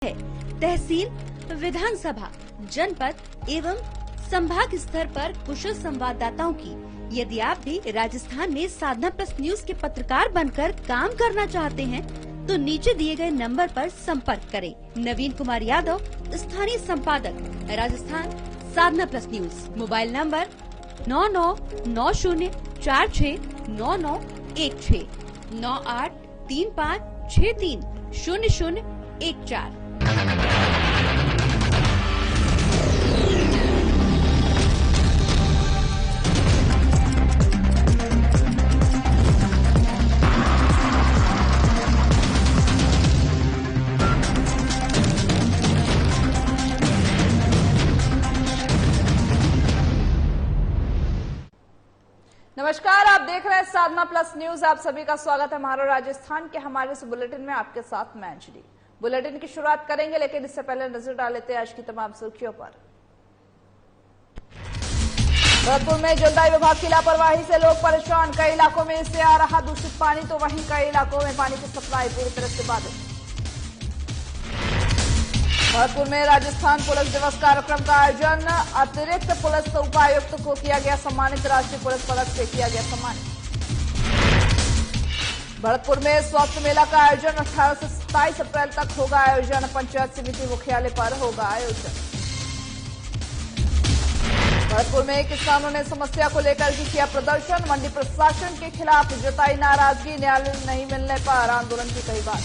है। तहसील, विधानसभा, जनपद एवं संभाग स्तर पर कुशल संवाददाताओं की यदि आप भी राजस्थान में साधना प्लस न्यूज के पत्रकार बनकर काम करना चाहते हैं तो नीचे दिए गए नंबर पर संपर्क करें। नवीन कुमार यादव, स्थानीय संपादक, राजस्थान, साधना प्लस न्यूज। Mobile number 9990469916 9835630014। नमस्कार, आप देख रहे हैं साधना प्लस न्यूज। आप सभी का स्वागत है हमारा राजस्थान के हमारे इस बुलेटिन में। आपके साथ मैं अंजलि। बुलेटिन की शुरुआत करेंगे, लेकिन इससे पहले नजर डाल लेते हैं आज की तमाम सुर्खियों पर। भरतपुर में जलदाय विभाग की लापरवाही से लोग परेशान। कई इलाकों में इससे आ रहा दूषित पानी, तो वहीं कई इलाकों में पानी की सप्लाई पूरी तरह से बाधित। भरतपुर में राजस्थान पुलिस दिवस कार्यक्रम का आयोजन। अतिरिक्त पुलिस उपायुक्त को किया गया सम्मानित। राष्ट्रीय पुलिस पदक से किया गया सम्मानित। भरतपुर में स्वास्थ्य मेला का आयोजन। 18 से 27 अप्रैल तक होगा आयोजन। पंचायत समिति मुख्यालय पर होगा आयोजन। भरतपुर में किसानों ने समस्या को लेकर भी किया प्रदर्शन। मंडी प्रशासन के खिलाफ जताई नाराजगी। न्यायालय नहीं मिलने पर आंदोलन की कही बात।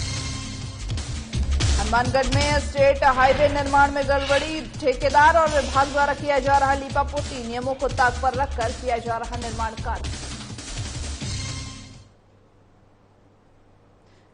हनुमानगढ़ में स्टेट हाईवे निर्माण में गड़बड़ी। ठेकेदार और विभाग द्वारा किया जा रहा लीपापोती। नियमों को ताक पर रखकर किया जा रहा निर्माण कार्य।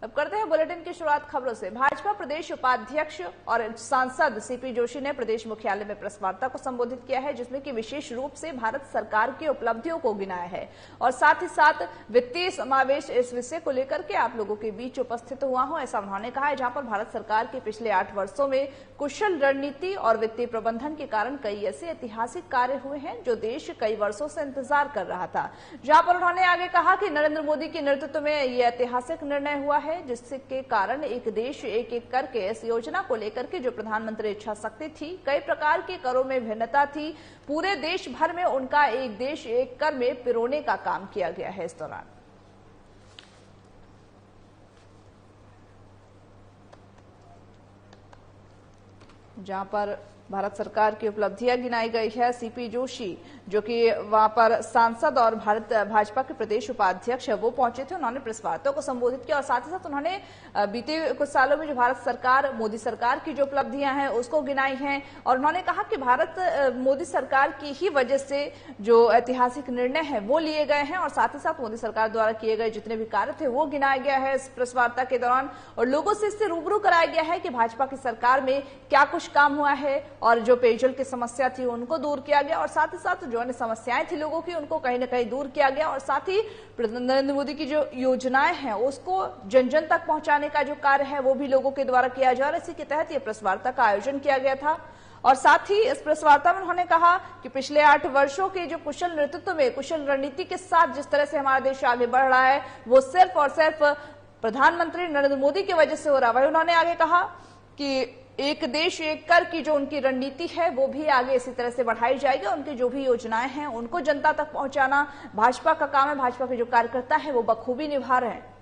अब करते हैं बुलेटिन की शुरुआत खबरों से। भाजपा प्रदेश उपाध्यक्ष और सांसद सीपी जोशी ने प्रदेश मुख्यालय में प्रेस वार्ता को संबोधित किया है, जिसमें कि विशेष रूप से भारत सरकार की उपलब्धियों को गिनाया है और साथ ही साथ वित्तीय समावेश इस विषय को लेकर के आप लोगों के बीच उपस्थित हुआ हूं, ऐसा उन्होंने कहा है। जहां पर भारत सरकार के पिछले 8 वर्षों में कुशल रणनीति और वित्तीय प्रबंधन के कारण कई ऐसे ऐतिहासिक कार्य हुए हैं जो देश कई वर्षों से इंतजार कर रहा था। जहां पर उन्होंने आगे कहा कि नरेंद्र मोदी के नेतृत्व में ये ऐतिहासिक निर्णय हुआ है, जिसके कारण एक देश एक एक करके इस योजना को लेकर के जो प्रधानमंत्री इच्छा शक्ति थी, कई प्रकार के करों में भिन्नता थी, पूरे देश भर में उनका एक देश एक कर में पिरोने का काम किया गया है। इस दौरान जहां पर भारत सरकार की उपलब्धियां गिनाई गई है, सीपी जोशी जो कि वहां पर सांसद और भाजपा के प्रदेश उपाध्यक्ष है, वो पहुंचे थे। उन्होंने प्रेस वार्ता को संबोधित किया और साथ ही साथ उन्होंने बीते कुछ सालों में जो भारत सरकार, मोदी सरकार की जो उपलब्धियां हैं उसको गिनाई हैं और उन्होंने कहा कि भारत मोदी सरकार की ही वजह से जो ऐतिहासिक निर्णय है वो लिए गए हैं और साथ ही साथ मोदी सरकार द्वारा किए गए जितने भी कार्य थे वो गिनाया गया है इस प्रेस वार्ता के दौरान और लोगों से इससे रूबरू कराया गया है कि भाजपा की सरकार में क्या कुछ काम हुआ है और जो पेयजल की समस्या थी उनको दूर किया गया और साथ ही साथ जो अन्य समस्याएं थी लोगों की उनको कहीं ना कहीं दूर किया गया और साथ ही नरेंद्र मोदी की जो योजनाएं हैं उसको जन जन तक पहुंचाने का जो कार्य है वो भी लोगों के द्वारा किया जा रहा है। इसी के तहत ये प्रेस वार्ता का आयोजन किया गया था और साथ ही इस प्रेस वार्ता में उन्होंने कहा कि पिछले 8 वर्षों के जो कुशल नेतृत्व में, कुशल रणनीति के साथ जिस तरह से हमारा देश आगे बढ़ रहा है वो सिर्फ और सिर्फ प्रधानमंत्री नरेंद्र मोदी की वजह से हो रहा है। वही उन्होंने आगे कहा कि एक देश एक कर की जो उनकी रणनीति है वो भी आगे इसी तरह से बढ़ाई जाएगी। उनकी जो भी योजनाएं हैं उनको जनता तक पहुंचाना भाजपा का काम है। भाजपा के जो कार्यकर्ता है वो बखूबी निभा रहे हैं।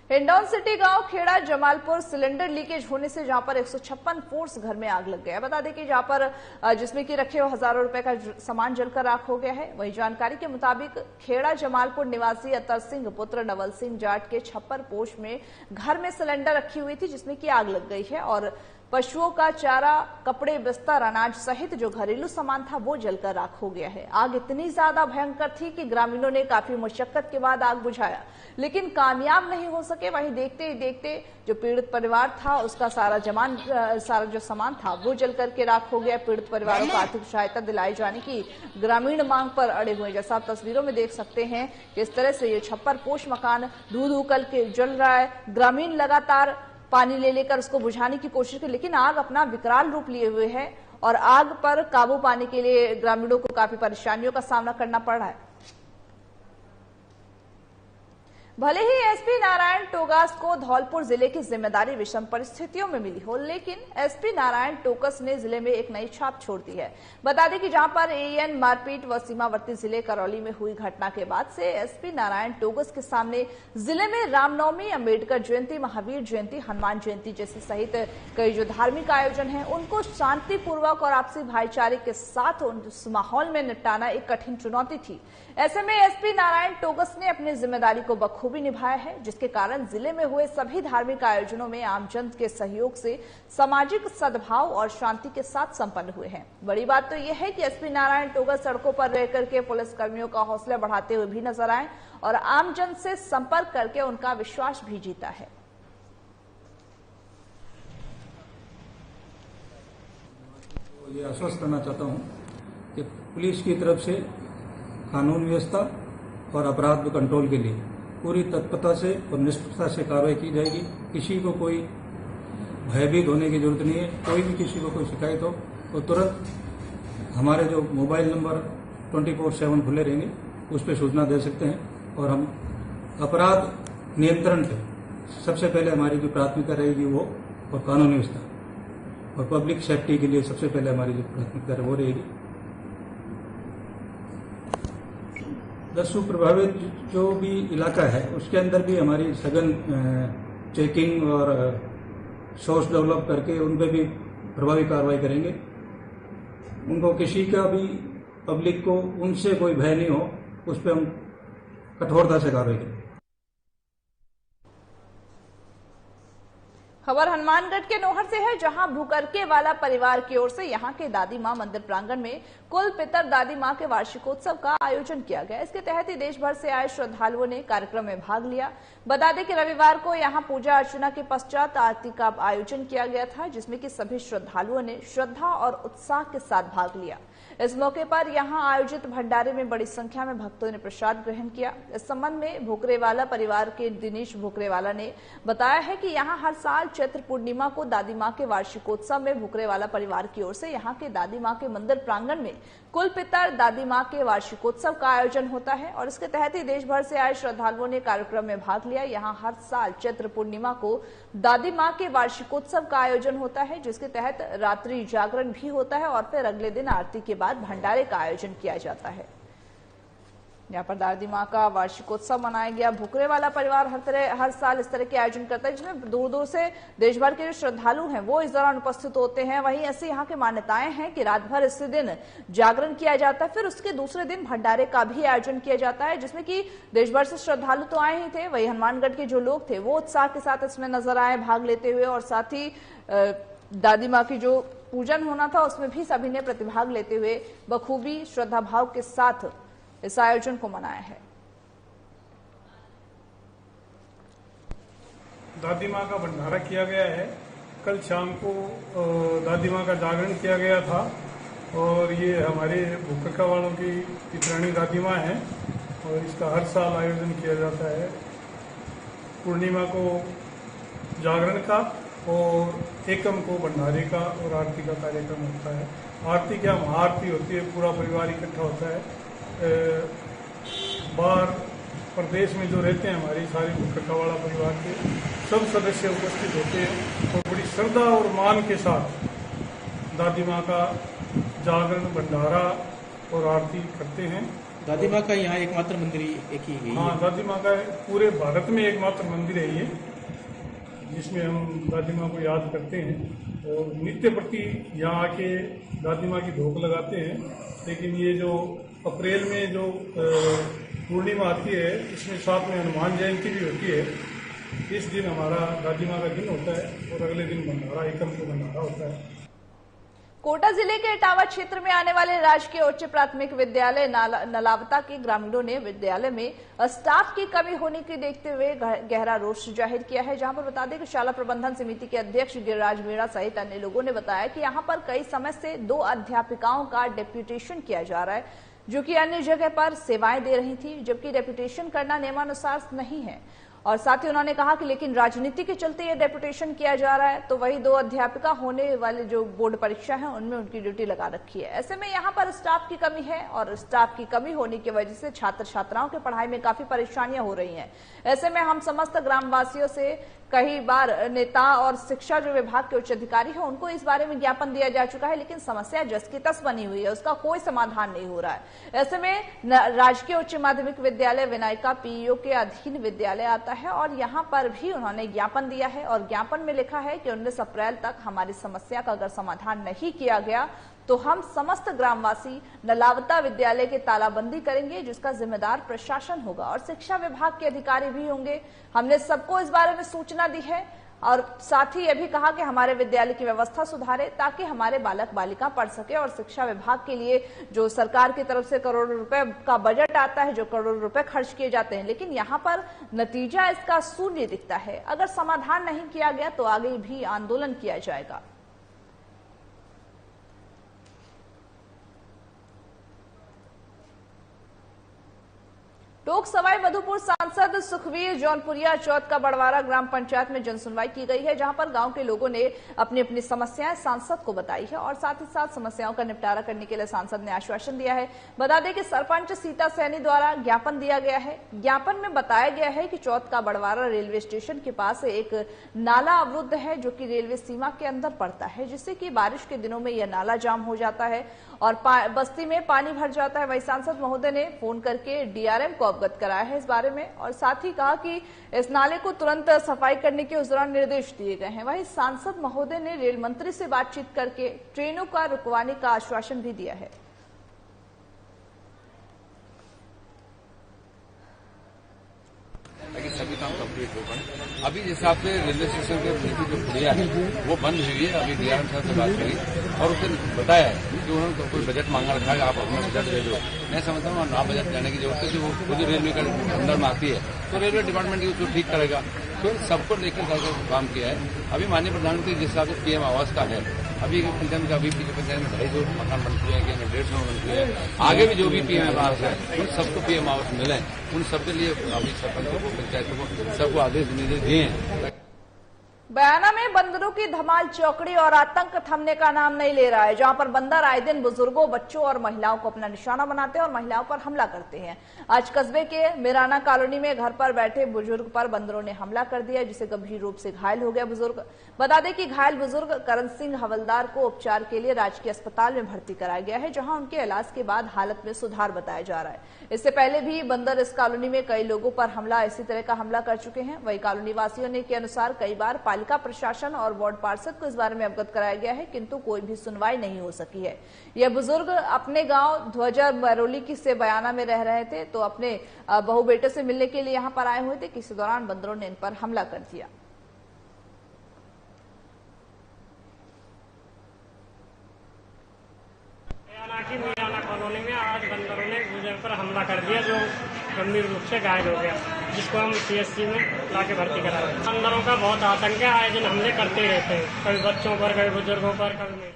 हिंडौन सिटी गांव खेड़ा जमालपुर सिलेंडर लीकेज होने से जहां पर 156 फोर्स घर में आग लग गया। बता दें कि जहां पर जिसमें कि रखे हुए हजारों रुपए का सामान जलकर राख हो गया है। वही जानकारी के मुताबिक खेड़ा जमालपुर निवासी अतर सिंह पुत्र नवल सिंह जाट के छप्पर पोश में घर में सिलेंडर रखी हुई थी जिसमें कि आग लग गई है और पशुओं का चारा, कपड़े, बिस्तर, अनाज सहित जो घरेलू सामान था वो जलकर राख हो गया है। आग इतनी ज्यादा भयंकर थी कि ग्रामीणों ने काफी मशक्कत के बाद आग बुझाया लेकिन कामयाब नहीं हो सके। वहीं देखते ही देखते जो पीड़ित परिवार था उसका सारा जो सामान था वो जल करके राख हो गया। पीड़ित परिवारों को आर्थिक सहायता दिलाई जाने की ग्रामीण मांग पर अड़े हुए। जैसा आप तस्वीरों में देख सकते हैं कि इस तरह से ये छप्पर पोश मकान धू करके जल रहा है। ग्रामीण लगातार पानी ले लेकर उसको बुझाने की कोशिश की लेकिन आग अपना विकराल रूप लिए हुए है और आग पर काबू पाने के लिए ग्रामीणों को काफी परेशानियों का सामना करना पड़ रहा है। भले ही एसपी नारायण टोगस को धौलपुर जिले की जिम्मेदारी विषम परिस्थितियों में मिली हो, लेकिन एसपी नारायण टोगस ने जिले में एक नई छाप छोड़ दी है। बता दें कि जहां पर एएन मारपीट व सीमावर्ती जिले करौली में हुई घटना के बाद से एसपी नारायण टोगस के सामने जिले में रामनवमी, अंबेडकर जयंती, महावीर जयंती, हनुमान जयंती जैसे सहित कई जो धार्मिक आयोजन हैं उनको शांतिपूर्वक और आपसी भाईचारे के साथ उस माहौल में निपटाना एक कठिन चुनौती थी। ऐसे में एसपी नारायण टोगस ने अपनी जिम्मेदारी को बखूबी निभाया है, जिसके कारण जिले में हुए सभी धार्मिक आयोजनों में आमजन के सहयोग से सामाजिक सद्भाव और शांति के साथ संपन्न हुए हैं। बड़ी बात तो यह है कि एसपी नारायण टोगस सड़कों पर रहकर के पुलिस कर्मियों का हौसला बढ़ाते हुए भी नजर आए और आमजन से संपर्क करके उनका विश्वास भी जीता है। ये आश्वस्त करना चाहता हूं कि पुलिस की तरफ से कानून व्यवस्था और अपराध कंट्रोल के लिए पूरी तत्परता से और निष्पक्षता से कार्रवाई की जाएगी। किसी को कोई भयभीत होने की जरूरत नहीं है। कोई भी किसी को कोई शिकायत हो तो तुरंत हमारे जो मोबाइल नंबर 24/7 खुले रहेंगे, उस पर सूचना दे सकते हैं। और हम अपराध नियंत्रण पे सबसे पहले हमारी जो प्राथमिकता रहेगी वो, और कानून व्यवस्था और पब्लिक सेफ्टी के लिए सबसे पहले हमारी जो प्राथमिकता है वो रहेगी। दस्यु प्रभावित जो भी इलाका है उसके अंदर भी हमारी सघन चेकिंग और सोर्स डेवलप करके उन पर भी प्रभावी कार्रवाई करेंगे। उनको किसी का भी, पब्लिक को उनसे कोई भय नहीं हो, उस पर हम कठोरता से कार्रवाई करेंगे। खबर हनुमानगढ़ के नोहर से है, जहां भूकरके वाला परिवार की ओर से यहां के दादी मां मंदिर प्रांगण में कुल पितर दादी मां के वार्षिकोत्सव का आयोजन किया गया। इसके तहत ही देश भर से आए श्रद्धालुओं ने कार्यक्रम में भाग लिया। बता दें कि रविवार को यहां पूजा अर्चना के पश्चात आरती का आयोजन किया गया था, जिसमें कि सभी श्रद्धालुओं ने श्रद्धा और उत्साह के साथ भाग लिया। इस मौके पर यहां आयोजित भंडारे में बड़ी संख्या में भक्तों ने प्रसाद ग्रहण किया। इस संबंध में भुकरेवाला परिवार के दिनेश भुकरेवाला ने बताया है कि यहां हर साल चैत्र पूर्णिमा को दादी मां के वार्षिकोत्सव में भुकरेवाला परिवार की ओर से यहां के दादी मां के मंदिर प्रांगण में कुल पितर दादी मां के वार्षिकोत्सव का आयोजन होता है और इसके तहत ही देश भर से आए श्रद्धालुओं ने कार्यक्रम में भाग लिया। यहां हर साल चैत्र पूर्णिमा को दादी मां के वार्षिकोत्सव का आयोजन होता है, जिसके तहत रात्रि जागरण भी होता है और फिर अगले दिन आरती के बाद भंडारे का आयोजन किया जाता है। यहाँ पर दादी मां का वार्षिकोत्सव मनाया गया। भुकरेवाला परिवार हर साल इस तरह के आयोजन करता है, जिसमें दूर दूर से देश भर के जो श्रद्धालु हैं वो इस दौरान उपस्थित होते हैं। वहीं ऐसी यहाँ की मान्यताएं हैं कि रात भर इसी दिन जागरण किया जाता है, फिर उसके दूसरे दिन भंडारे का भी आयोजन किया जाता है, जिसमें कि देश भर से श्रद्धालु तो आए ही थे, वही हनुमानगढ़ के जो लोग थे वो उत्साह के साथ इसमें नजर आए भाग लेते हुए। और साथ ही दादी माँ की जो पूजन होना था उसमें भी सभी ने प्रतिभाग लेते हुए बखूबी श्रद्धा भाव के साथ इस आयोजन को मनाया है। दादी माँ का भंडारा किया गया है। कल शाम को दादी माँ का जागरण किया गया था और ये हमारे भुकरका वालों की पितरानी दादी माँ हैं और इसका हर साल आयोजन किया जाता है। पूर्णिमा को जागरण का और एकम को भंडारे का और आरती का कार्यक्रम होता है। आरती क्या महाआरती होती है, पूरा परिवार इकट्ठा होता है। बाहर प्रदेश में जो रहते हैं हमारी सारी भुकरकावाला परिवार के सब सदस्य उपस्थित होते हैं और बड़ी श्रद्धा और मान के साथ दादी माँ का जागरण, भंडारा और आरती करते हैं। दादी माँ का यहाँ एकमात्र मंदिर एक ही है? हाँ, दादी माँ का पूरे भारत में एकमात्र मंदिर है ये, जिसमें हम दादी माँ को याद करते हैं और नित्य प्रति यहाँ आके दादी माँ की धूप लगाते हैं। लेकिन ये जो अप्रैल में जो पूर्णिमा आती है इसमें साथ में हनुमान जयंती भी होती है। इस दिन हमारा दादी माँ का दिन होता है और अगले दिन भंडारा, एकम को भंडारा होता है। कोटा जिले के इटावा क्षेत्र में आने वाले राजकीय उच्च प्राथमिक विद्यालय नलावता के ग्रामीणों ने विद्यालय में स्टाफ की कमी होने की देखते हुए गहरा रोष जाहिर किया है। जहां पर बता दें कि शाला प्रबंधन समिति के अध्यक्ष गिरिराज मीणा सहित अन्य लोगों ने बताया कि यहां पर कई समय से 2 अध्यापिकाओं का डेप्यूटेशन किया जा रहा है, जो कि अन्य जगह पर सेवाएं दे रही थी, जबकि डेप्यूटेशन करना नियमानुसार नहीं है। और साथ ही उन्होंने कहा कि लेकिन राजनीति के चलते ये डेपुटेशन किया जा रहा है, तो वही 2 अध्यापिका होने वाले जो बोर्ड परीक्षा है उनमें उनकी ड्यूटी लगा रखी है। ऐसे में यहाँ पर स्टाफ की कमी है और स्टाफ की कमी होने की वजह से छात्र छात्राओं की पढ़ाई में काफी परेशानियां हो रही हैं। ऐसे में हम समस्त ग्रामवासियों से कई बार नेता और शिक्षा जो विभाग के उच्च अधिकारी हैं उनको इस बारे में ज्ञापन दिया जा चुका है, लेकिन समस्या जस की तस बनी हुई है, उसका कोई समाधान नहीं हो रहा है। ऐसे में राजकीय उच्च माध्यमिक विद्यालय विनायका पीईओ के अधीन विद्यालय आता है और यहाँ पर भी उन्होंने ज्ञापन दिया है और ज्ञापन में लिखा है कि 19 अप्रैल तक हमारी समस्या का अगर समाधान नहीं किया गया तो हम समस्त ग्रामवासी नलावता विद्यालय के तालाबंदी करेंगे, जिसका जिम्मेदार प्रशासन होगा और शिक्षा विभाग के अधिकारी भी होंगे। हमने सबको इस बारे में सूचना दी है और साथ ही यह भी कहा कि हमारे विद्यालय की व्यवस्था सुधारे ताकि हमारे बालक बालिका पढ़ सके और शिक्षा विभाग के लिए जो सरकार की तरफ से करोड़ों रुपए का बजट आता है, जो करोड़ों रुपए खर्च किए जाते हैं, लेकिन यहाँ पर नतीजा इसका शून्य दिखता है। अगर समाधान नहीं किया गया तो आगे भी आंदोलन किया जाएगा। टोंक सवाई मधुपुर सांसद सुखवीर जौनपुरिया चौथ का बड़वारा ग्राम पंचायत में जनसुनवाई की गई है, जहां पर गांव के लोगों ने अपनी अपनी समस्याएं सांसद को बताई है और साथ ही साथ समस्याओं का निपटारा करने के लिए सांसद ने आश्वासन दिया है। बता दें कि सरपंच सीता सैनी द्वारा ज्ञापन दिया गया है। ज्ञापन में बताया गया है कि चौथ का बड़वारा रेलवे स्टेशन के पास एक नाला अवरुद्ध है जो कि रेलवे सीमा के अंदर पड़ता है, जिससे कि बारिश के दिनों में यह नाला जाम हो जाता है और बस्ती में पानी भर जाता है। वही सांसद महोदय ने फोन करके डीआरएम को अवगत कराया है इस बारे में और साथ ही कहा कि इस नाले को तुरंत सफाई करने के उस दौरान निर्देश दिए गए हैं। वहीं सांसद महोदय ने रेल मंत्री से बातचीत करके ट्रेनों का रुकवाने का आश्वासन भी दिया है। ताकि सभी काम कंप्लीट हो पाए। अभी जिस हिसाब से रेलवे स्टेशन के नीचे जो पुलिया है वो बंद हुई है। अभी डीआरएम साहब से बात करी और उसने बताया है कि उन्होंने कोई बजट मांगा रखा है, आप अपना बजट दे दो। मैं समझता हूँ ना बजट देने की जरूरत है, जो वो खुद रेलवे का अंदर में आती है तो रेलवे डिपार्टमेंट उसको ठीक करेगा। तो सबको लेकर काम किया है। अभी माननीय प्रधानमंत्री जिस हिसाब से पीएम आवास का है, अभी पंचायत का अभी पंचायत में 250 मकान बन चुके हैं, 150 बन चुके हैं। आगे भी जो भी पीएम आवास है उन सबको पीएम आवास मिले, उन सबके लिए अभी सरपंचों को पंचायतों को सबको आदेश निर्देश दिए हैं। बयाना में बंदरों की धमाल चौकड़ी और आतंक थमने का नाम नहीं ले रहा है, जहां पर बंदर आए दिन बुजुर्गों, बच्चों और महिलाओं को अपना निशाना बनाते हैं और महिलाओं पर हमला करते हैं। आज कस्बे के मिराना कॉलोनी में घर पर बैठे बुजुर्ग पर बंदरों ने हमला कर दिया, जिसे गंभीर रूप से घायल हो गया बुजुर्ग। बता दें कि घायल बुजुर्ग करण सिंह हवलदार को उपचार के लिए राजकीय अस्पताल में भर्ती कराया गया है, जहां उनके इलाज के बाद हालत में सुधार बताया जा रहा है। इससे पहले भी बंदर इस कॉलोनी में कई लोगों पर इसी तरह का हमला कर चुके हैं। वही कॉलोनी वासियों ने के अनुसार कई बार पालिका प्रशासन और वार्ड पार्षद को इस बारे में अवगत कराया गया है, किंतु कोई भी सुनवाई नहीं हो सकी है। यह बुजुर्ग अपने गांव ध्वजा बरौली की से बयाना में रह रहे थे, तो अपने बहू बेटे से मिलने के लिए यहां पर आए हुए थे कि इस दौरान बंदरों ने इन पर हमला कर दिया। मिराना कॉलोनी में आज बंदरों ने बुजुर्ग पर हमला कर दिया, जो गंभीर रूप से घायल हो गया, जिसको हम सीएससी में लाके भर्ती कराए। बंदरों का बहुत आतंक है, आए दिन हमले करते ही रहते हैं, कभी बच्चों पर, कभी बुजुर्गों पर, कभी।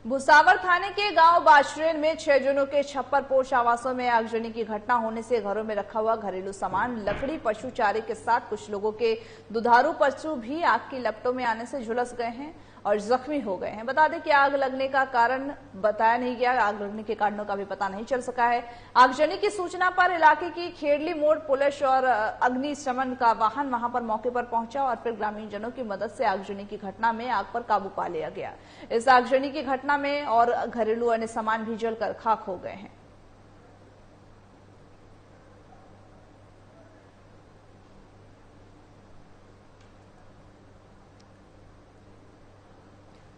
भुसावर थाने के गांव बाजरेन में 6 जनों के छप्पर पोश आवासों में आगजनी की घटना होने से घरों में रखा हुआ घरेलू सामान, लकड़ी, पशु चारे के साथ कुछ लोगों के दुधारू पशु भी आग की लपटों में आने से झुलस गए हैं और जख्मी हो गए हैं। बता दें कि आग लगने का कारण बताया नहीं गया, आग लगने के कारणों का भी पता नहीं चल सका है। आगजनी की सूचना पर इलाके की खेड़ली मोड़ पुलिस और अग्निशमन का वाहन वहां पर मौके पर पहुंचा और फिर ग्रामीण जनों की मदद से आगजनी की घटना में आग पर काबू पा लिया गया। इस आगजनी की घटना में और घरेलू अन्य सामान भी जलकर खाक हो गए हैं।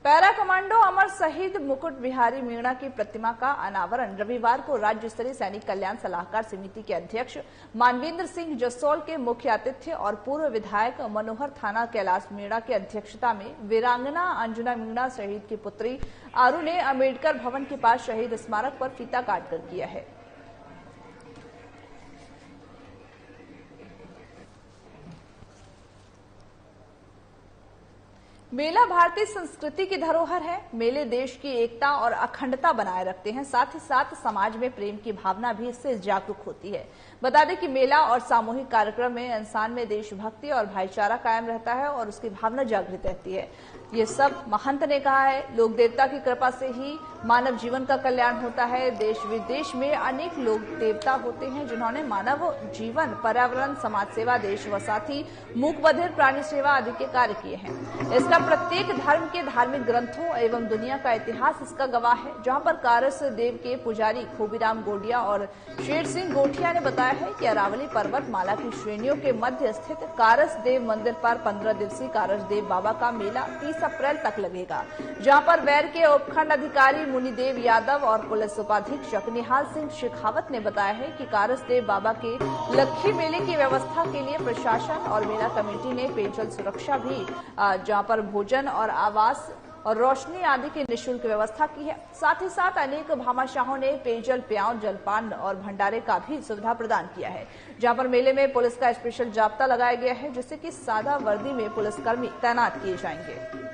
पैरा कमांडो अमर शहीद मुकुट बिहारी मीणा की प्रतिमा का अनावरण रविवार को राज्य स्तरीय सैनिक कल्याण सलाहकार समिति के अध्यक्ष मानवेंद्र सिंह जसोल के मुख्य आतिथ्य और पूर्व विधायक मनोहर थाना कैलाश मीणा की अध्यक्षता में वीरांगना अंजुना मीणा शहीद की पुत्री आरू ने अम्बेडकर भवन के पास शहीद स्मारक पर फीता काटकर किया है। मेला भारतीय संस्कृति की धरोहर है। मेले देश की एकता और अखंडता बनाए रखते हैं, साथ ही साथ समाज में प्रेम की भावना भी इससे जागरूक होती है। बता दें कि मेला और सामूहिक कार्यक्रम में इंसान में देशभक्ति और भाईचारा कायम रहता है और उसकी भावना जागृत रहती है। ये सब महंत ने कहा है। लोक देवता की कृपा से ही मानव जीवन का कल्याण होता है। देश विदेश में अनेक लोक देवता होते हैं जिन्होंने मानव जीवन, पर्यावरण, समाज सेवा, देश व साथ ही मूक बधिर प्राणी सेवा आदि के कार्य किए हैं। इसका प्रत्येक धर्म के धार्मिक ग्रंथों एवं दुनिया का इतिहास इसका गवाह है। जहां पर कारस देव के पुजारी खोबीराम गोडिया और शेर सिंह गोठिया ने बताया है कि अरावली पर्वत माला की श्रेणियों के मध्य स्थित कारस देव मंदिर पर 15 दिवसीय कारस देव बाबा का मेला 30 अप्रैल तक लगेगा, जहां पर वैर के उपखंड अधिकारी मुनिदेव यादव और पुलिस उपाधीक्षक निहाल सिंह शेखावत ने बताया है कि कारस देव बाबा के लक्खी मेले की व्यवस्था के लिए प्रशासन और मेला कमेटी ने पेयजल सुरक्षा भी, जहां पर भोजन और आवास और रोशनी आदि की निःशुल्क व्यवस्था की है। साथ ही साथ अनेक भामाशाहों ने पेयजल, पेय, जलपान और भंडारे का भी सुविधा प्रदान किया है। जहां पर मेले में पुलिस का स्पेशल जाब्ता लगाया गया है, जिससे कि सादा वर्दी में पुलिसकर्मी तैनात किए जाएंगे।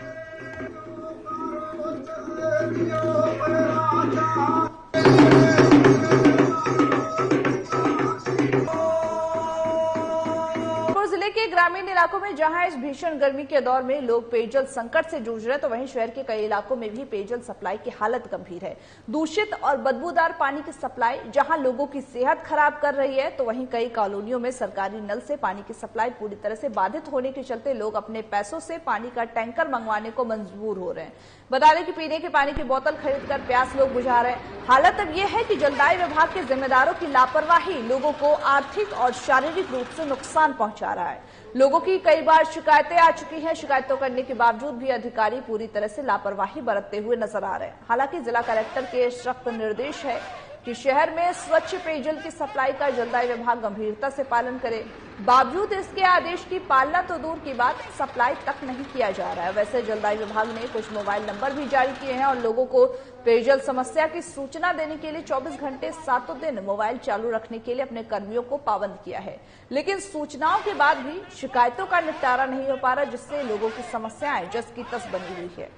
जिले के ग्रामीण इलाकों में जहां इस भीषण गर्मी के दौर में लोग पेयजल संकट से जूझ रहे हैं, तो वहीं शहर के कई इलाकों में भी पेयजल सप्लाई की हालत गंभीर है। दूषित और बदबूदार पानी की सप्लाई जहां लोगों की सेहत खराब कर रही है, तो वहीं कई कॉलोनियों में सरकारी नल से पानी की सप्लाई पूरी तरह से बाधित होने के चलते लोग अपने पैसों से पानी का टैंकर मंगवाने को मजबूर हो रहे हैं। बता दें कि पीने के पानी की बोतल खरीदकर प्यास लोग बुझा रहे हैं। हालत अब यह है कि जलदाय विभाग के जिम्मेदारों की लापरवाही लोगों को आर्थिक और शारीरिक रूप से नुकसान पहुंचा रहा है। लोगों की कई बार शिकायतें आ चुकी हैं। शिकायतों करने के बावजूद भी अधिकारी पूरी तरह से लापरवाही बरतते हुए नजर आ रहे हैं। हालांकि जिला कलेक्टर के सख्त निर्देश है कि शहर में स्वच्छ पेयजल की सप्लाई का जलदाय विभाग गंभीरता से पालन करे। बावजूद इसके आदेश की पालना तो दूर की बात, सप्लाई तक नहीं किया जा रहा है। वैसे जलदाय विभाग ने कुछ मोबाइल नंबर भी जारी किए हैं और लोगों को पेयजल समस्या की सूचना देने के लिए 24 घंटे 7 दिन मोबाइल चालू रखने के लिए अपने कर्मियों को पाबंद किया है। लेकिन सूचनाओं के बाद भी शिकायतों का निपटारा नहीं हो पा रहा, जिससे लोगों की समस्याएं जस की तस बनी हुई है।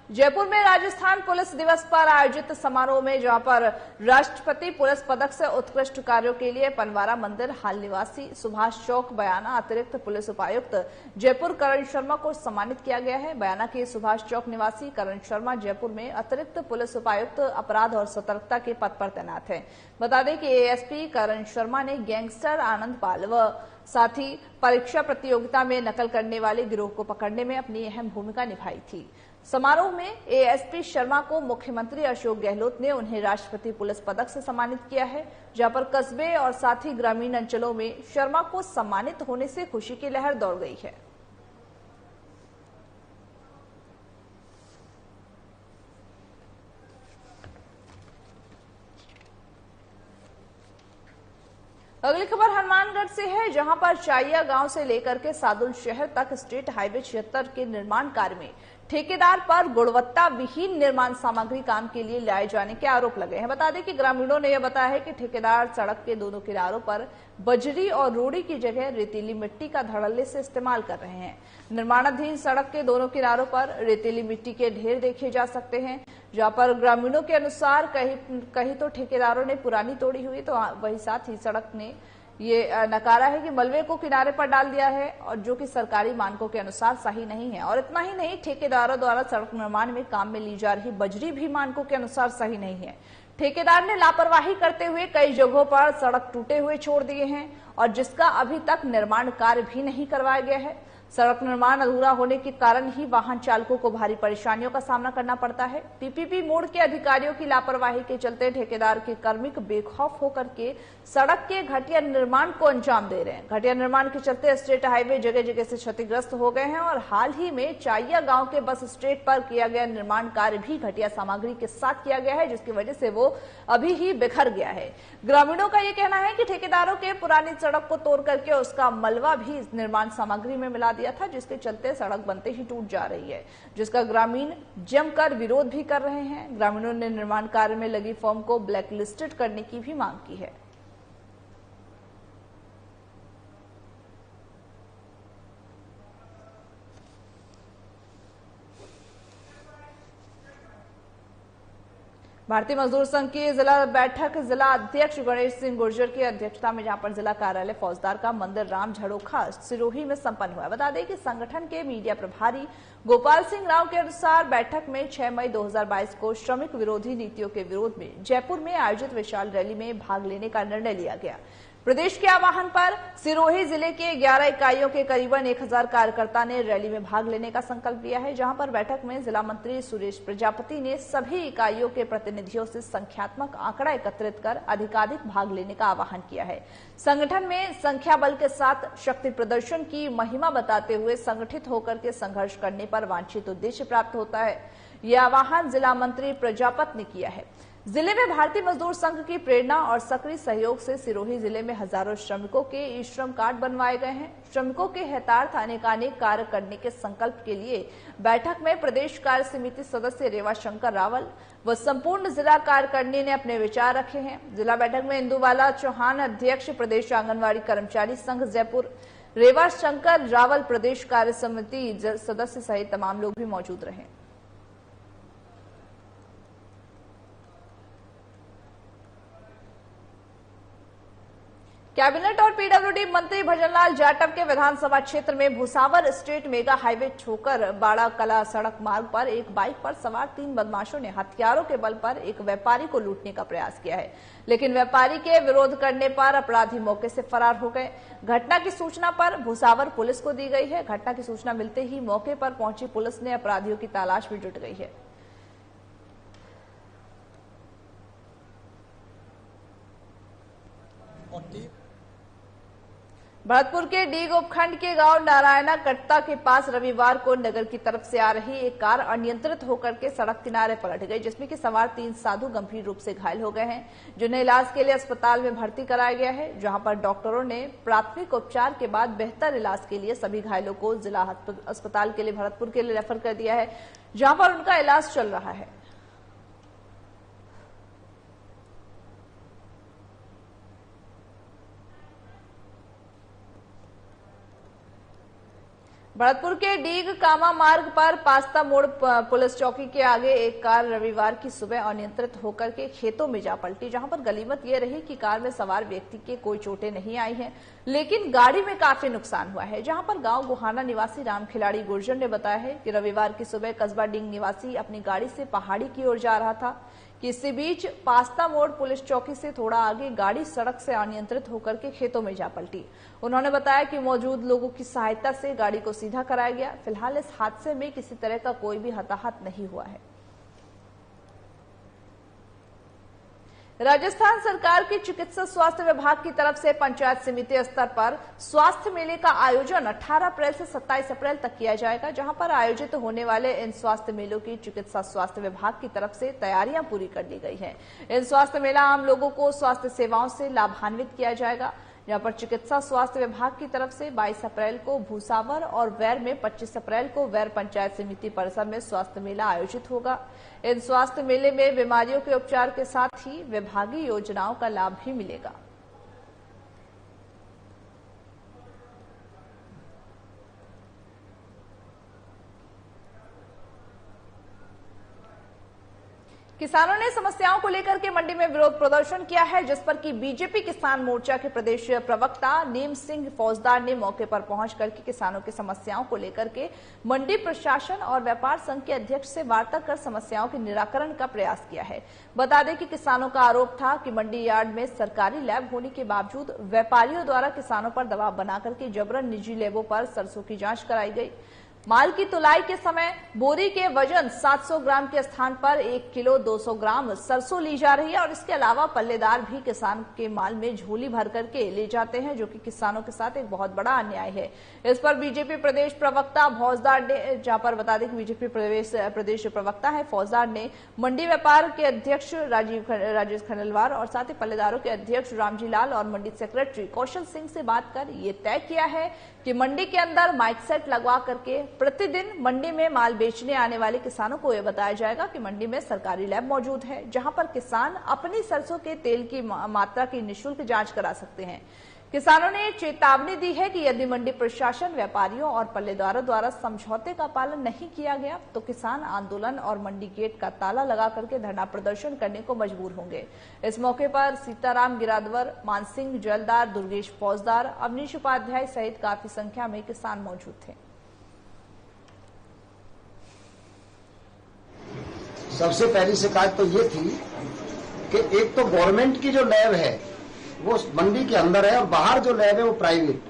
जयपुर में राजस्थान पुलिस दिवस पर आयोजित समारोह में, जहां पर राष्ट्रपति पुलिस पदक से उत्कृष्ट कार्यों के लिए पनवारा मंदिर हाल निवासी सुभाष चौक बयाना अतिरिक्त पुलिस उपायुक्त जयपुर करण शर्मा को सम्मानित किया गया है। बयाना के सुभाष चौक निवासी करण शर्मा जयपुर में अतिरिक्त पुलिस उपायुक्त अपराध और सतर्कता के पद पर तैनात है। बता दें कि एएसपी करण शर्मा ने गैंगस्टर आनंद पाल व साथ ही परीक्षा प्रतियोगिता में नकल करने वाले गिरोह को पकड़ने में अपनी अहम भूमिका निभाई थी। समारोह में एएसपी शर्मा को मुख्यमंत्री अशोक गहलोत ने उन्हें राष्ट्रपति पुलिस पदक से सम्मानित किया है, जहां पर कस्बे और साथ ही ग्रामीण अंचलों में शर्मा को सम्मानित होने से खुशी की लहर दौड़ गई है। अगली खबर हनुमानगढ़ से है, जहां पर चाइया गांव से लेकर के सादुल शहर तक स्टेट हाईवे 76 के निर्माण कार्य में ठेकेदार पर गुणवत्ता विहीन निर्माण सामग्री काम के लिए लाए जाने के आरोप लगे हैं। बता दें कि ग्रामीणों ने यह बताया है कि ठेकेदार सड़क के दोनों किनारों पर बजरी और रोड़ी की जगह रेतीली मिट्टी का धड़ल्ले से इस्तेमाल कर रहे हैं। निर्माणाधीन सड़क के दोनों किनारों पर रेतीली मिट्टी के ढेर देखे जा सकते हैं, जहां पर ग्रामीणों के अनुसार कहीं तो ठेकेदारों ने पुरानी तोड़ी हुई, तो वही साथ ही सड़क ने ये नकारा है कि मलबे को किनारे पर डाल दिया है, और जो कि सरकारी मानकों के अनुसार सही नहीं है। और इतना ही नहीं, ठेकेदारों द्वारा सड़क निर्माण में काम में ली जा रही बजरी भी मानकों के अनुसार सही नहीं है। ठेकेदार ने लापरवाही करते हुए कई जगहों पर सड़क टूटे हुए छोड़ दिए हैं, और जिसका अभी तक निर्माण कार्य भी नहीं करवाया गया है। सड़क निर्माण अधूरा होने के कारण ही वाहन चालकों को भारी परेशानियों का सामना करना पड़ता है। पीपीपी मोड के अधिकारियों की लापरवाही के चलते ठेकेदार के कार्मिक बेखौफ होकर के सड़क के घटिया निर्माण को अंजाम दे रहे हैं। घटिया निर्माण के चलते स्टेट हाईवे जगह जगह से क्षतिग्रस्त हो गए हैं, और हाल ही में चाइया गांव के बस स्टैंड पर किया गया निर्माण कार्य भी घटिया सामग्री के साथ किया गया है, जिसकी वजह से वो अभी ही बिखर गया है। ग्रामीणों का ये कहना है कि ठेकेदारों के पुरानी सड़क को तोड़ करके उसका मलबा भी निर्माण सामग्री में मिला दिया था, जिसके चलते सड़क बनते ही टूट जा रही है, जिसका ग्रामीण जमकर विरोध भी कर रहे हैं। ग्रामीणों ने निर्माण कार्य में लगी फर्म को ब्लैक लिस्टेड करने की भी मांग की है। भारतीय मजदूर संघ की जिला बैठक जिला अध्यक्ष गणेश सिंह गुर्जर की अध्यक्षता में जहां पर जिला कार्यालय फौजदार का मंदिर राम झरोखा सिरोही में संपन्न हुआ। बता दें कि संगठन के मीडिया प्रभारी गोपाल सिंह राव के अनुसार बैठक में 6 मई 2022 को श्रमिक विरोधी नीतियों के विरोध में जयपुर में आयोजित विशाल रैली में भाग लेने का निर्णय लिया गया। प्रदेश के आह्वान पर सिरोही जिले के 11 इकाइयों के करीबन 1000 कार्यकर्ता ने रैली में भाग लेने का संकल्प लिया है। जहां पर बैठक में जिला मंत्री सुरेश प्रजापति ने सभी इकाइयों के प्रतिनिधियों से संख्यात्मक आंकड़ा एकत्रित कर अधिकाधिक भाग लेने का आह्वान किया है। संगठन में संख्या बल के साथ शक्ति प्रदर्शन की महिमा बताते हुए संगठित होकर के संघर्ष करने पर वांछित उद्देश्य प्राप्त होता है, यह आह्वान जिला मंत्री प्रजापति ने किया है। जिले में भारतीय मजदूर संघ की प्रेरणा और सक्रिय सहयोग से सिरोही जिले में हजारों श्रमिकों के ई श्रम कार्ड बनवाए गए हैं। श्रमिकों के हितार्थ अनेकानेक कार्य करने के संकल्प के लिए बैठक में प्रदेश कार्य समिति सदस्य रेवा शंकर रावल व संपूर्ण जिला कार्यकारिणी ने अपने विचार रखे हैं। जिला बैठक में इंदुबाला चौहान अध्यक्ष प्रदेश आंगनबाड़ी कर्मचारी संघ जयपुर, रेवा शंकर रावल प्रदेश कार्य समिति सदस्य सहित तमाम लोग भी मौजूद रहे। कैबिनेट और पीडब्ल्यूडी मंत्री भजनलाल जाटव के विधानसभा क्षेत्र में Bhusawar state mega highway Chhokar बाड़ा कला सड़क मार्ग पर एक बाइक पर सवार 3 बदमाशों ने हथियारों के बल पर एक व्यापारी को लूटने का प्रयास किया है, लेकिन व्यापारी के विरोध करने पर अपराधी मौके से फरार हो गए। घटना की सूचना पर भुसावर पुलिस को दी गई है। घटना की सूचना मिलते ही मौके पर पहुंची पुलिस ने अपराधियों की तलाश में जुट गई है। भरतपुर के डीग उपखंड के गांव नारायणा कट्टा के पास रविवार को नगर की तरफ से आ रही एक कार अनियंत्रित होकर के सड़क किनारे पलट गई, जिसमें कि सवार 3 साधु गंभीर रूप से घायल हो गए हैं, जिन्हें इलाज के लिए अस्पताल में भर्ती कराया गया है, जहां पर डॉक्टरों ने प्राथमिक उपचार के बाद बेहतर इलाज के लिए सभी घायलों को जिला अस्पताल के लिए भरतपुर के लिए रेफर कर दिया है, जहां पर उनका इलाज चल रहा है। भरतपुर के डीग कामा मार्ग पर पास्ता मोड़ पुलिस चौकी के आगे एक कार रविवार की सुबह अनियंत्रित होकर के खेतों में जा पलटी, जहां पर गनीमत यह रही कि कार में सवार व्यक्ति के कोई चोटें नहीं आई हैं, लेकिन गाड़ी में काफी नुकसान हुआ है। जहां पर गांव गुहाना निवासी राम खिलाड़ी गुर्जर ने बताया है कि रविवार की सुबह कस्बा डींग निवासी अपनी गाड़ी से पहाड़ी की ओर जा रहा था कि इसी बीच पास्ता मोड़ पुलिस चौकी से थोड़ा आगे गाड़ी सड़क से अनियंत्रित होकर के खेतों में जा पलटी। उन्होंने बताया कि मौजूद लोगों की सहायता से गाड़ी को सीधा कराया गया। फिलहाल इस हादसे में किसी तरह का कोई भी हताहत नहीं हुआ है। राजस्थान सरकार के चिकित्सा स्वास्थ्य विभाग की तरफ से पंचायत समिति स्तर पर स्वास्थ्य मेले का आयोजन 18 अप्रैल से 27 अप्रैल तक किया जाएगा, जहां पर आयोजित होने वाले इन स्वास्थ्य मेलों की चिकित्सा स्वास्थ्य विभाग की तरफ से तैयारियां पूरी कर ली गई हैं। इन स्वास्थ्य मेला आम लोगों को स्वास्थ्य सेवाओं से लाभान्वित किया जाएगा, जहां पर चिकित्सा स्वास्थ्य विभाग की तरफ से 22 अप्रैल को भूसावर और वैर में 25 अप्रैल को वैर पंचायत समिति परिसर में स्वास्थ्य मेला आयोजित होगा। इन स्वास्थ्य मेले में बीमारियों के उपचार के साथ ही विभागीय योजनाओं का लाभ भी मिलेगा। किसानों ने समस्याओं को लेकर के मंडी में विरोध प्रदर्शन किया है, जिस पर कि बीजेपी किसान मोर्चा के प्रदेश प्रवक्ता नीम सिंह फौजदार ने मौके पर पहुंच करके किसानों की समस्याओं को लेकर के मंडी प्रशासन और व्यापार संघ के अध्यक्ष से वार्ता कर समस्याओं के निराकरण का प्रयास किया है। बता दें कि किसानों का आरोप था कि मंडी यार्ड में सरकारी लैब होने के बावजूद व्यापारियों द्वारा किसानों पर दबाव बना करके जबरन निजी लैबों पर सरसों की जांच कराई गई। माल की तुलाई के समय बोरी के वजन 700 ग्राम के स्थान पर 1 किलो 200 ग्राम सरसों ली जा रही है और इसके अलावा पल्लेदार भी किसान के माल में झोली भर करके ले जाते हैं, जो कि किसानों के साथ एक बहुत बड़ा अन्याय है। इस पर बीजेपी प्रदेश प्रवक्ता फौजदार ने, जहां पर बता दें कि बीजेपी प्रदेश प्रवक्ता है फौजदार ने मंडी व्यापार के अध्यक्ष राजेश खंडेलवाल और साथ ही पल्लेदारों के अध्यक्ष रामजी लाल और मंडी सेक्रेटरी कौशल सिंह से बात कर ये तय किया है कि मंडी के अंदर माइक सेट लगवा करके प्रतिदिन मंडी में माल बेचने आने वाले किसानों को यह बताया जाएगा कि मंडी में सरकारी लैब मौजूद है, जहां पर किसान अपनी सरसों के तेल की मात्रा की निःशुल्क जांच करा सकते हैं। किसानों ने चेतावनी दी है कि यदि मंडी प्रशासन, व्यापारियों और पल्लेदारों द्वारा समझौते का पालन नहीं किया गया तो किसान आंदोलन और मंडी गेट का ताला लगा करके धरना प्रदर्शन करने को मजबूर होंगे। इस मौके पर सीताराम गिरादवर, मानसिंह जलदार, दुर्गेश फौजदार, अवनीश उपाध्याय सहित काफी संख्या में किसान मौजूद थे। सबसे पहली शिकायत तो ये थी कि एक तो गवर्नमेंट की जो लैब है वो मंडी के अंदर है और बाहर जो लैब है वो प्राइवेट।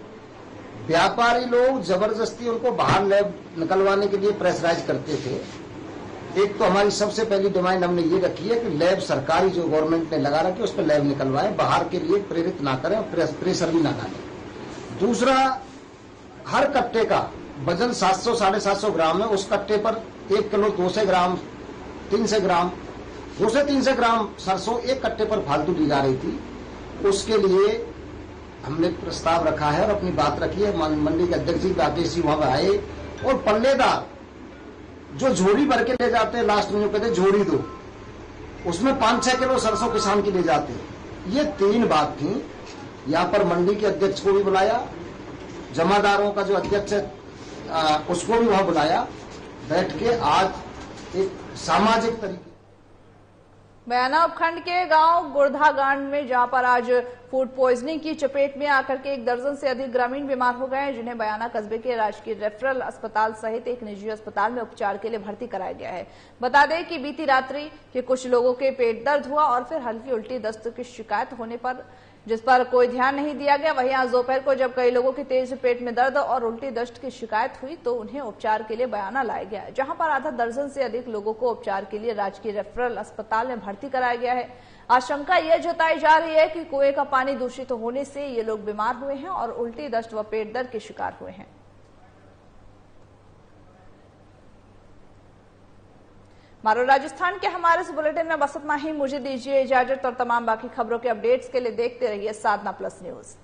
व्यापारी लोग जबरदस्ती उनको बाहर लैब निकलवाने के लिए प्रेशराइज करते थे। एक तो हमारी सबसे पहली डिमांड हमने ये रखी है कि लैब सरकारी जो गवर्नमेंट ने लगा रखी है उस पर लैब निकलवाएं, बाहर के लिए प्रेरित ना करें और प्रेशर भी ना डालें। दूसरा, हर कट्टे का वजन 700 750 ग्राम है, उस कट्टे पर 1 किलो 200 ग्राम 300 ग्राम 200-300 ग्राम सरसों एक कट्टे पर फालतू ली जा रही थी। उसके लिए हमने प्रस्ताव रखा है और अपनी बात रखी है। मंडी के अध्यक्ष जी राकेश जी वहां आए और पल्लेदार जो झोरी भर के ले जाते हैं, लास्ट में जो कहते हैं झोरी दो, उसमें 5-6 किलो सरसों किसान की ले जाते हैं। ये 3 बात थी। यहाँ पर मंडी के अध्यक्ष को भी बुलाया, जमादारों का जो अध्यक्ष है उसको भी वहां बुलाया, बैठ के आज एक सामाजिक तरीके। बयाना उपखंड के गांव गुरधागांड में, जहां पर आज फूड पॉइजनिंग की चपेट में आकर के 1 दर्जन से अधिक ग्रामीण बीमार हो गए हैं, जिन्हें बयाना कस्बे के राजकीय रेफरल अस्पताल सहित एक निजी अस्पताल में उपचार के लिए भर्ती कराया गया है। बता दें कि बीती रात्रि के कुछ लोगों के पेट दर्द हुआ और फिर हल्की उल्टी दस्त की शिकायत होने पर, जिस पर कोई ध्यान नहीं दिया गया। वहीं आज दोपहर को जब कई लोगों की तेज पेट में दर्द और उल्टी दस्त की शिकायत हुई तो उन्हें उपचार के लिए बयाना लाया गया, जहां पर आधा दर्जन से अधिक लोगों को उपचार के लिए राजकीय रेफरल अस्पताल में भर्ती कराया गया है। आशंका यह जताई जा रही है कि कुएं का पानी दूषित होने से ये लोग बीमार हुए हैं और उल्टी दस्त व पेट दर्द के शिकार हुए हैं। मारो राजस्थान के हमारे इस बुलेटिन में बस इतना ही। मुझे दीजिए इजाजत और तमाम बाकी खबरों के अपडेट्स के लिए देखते रहिए साधना प्लस न्यूज।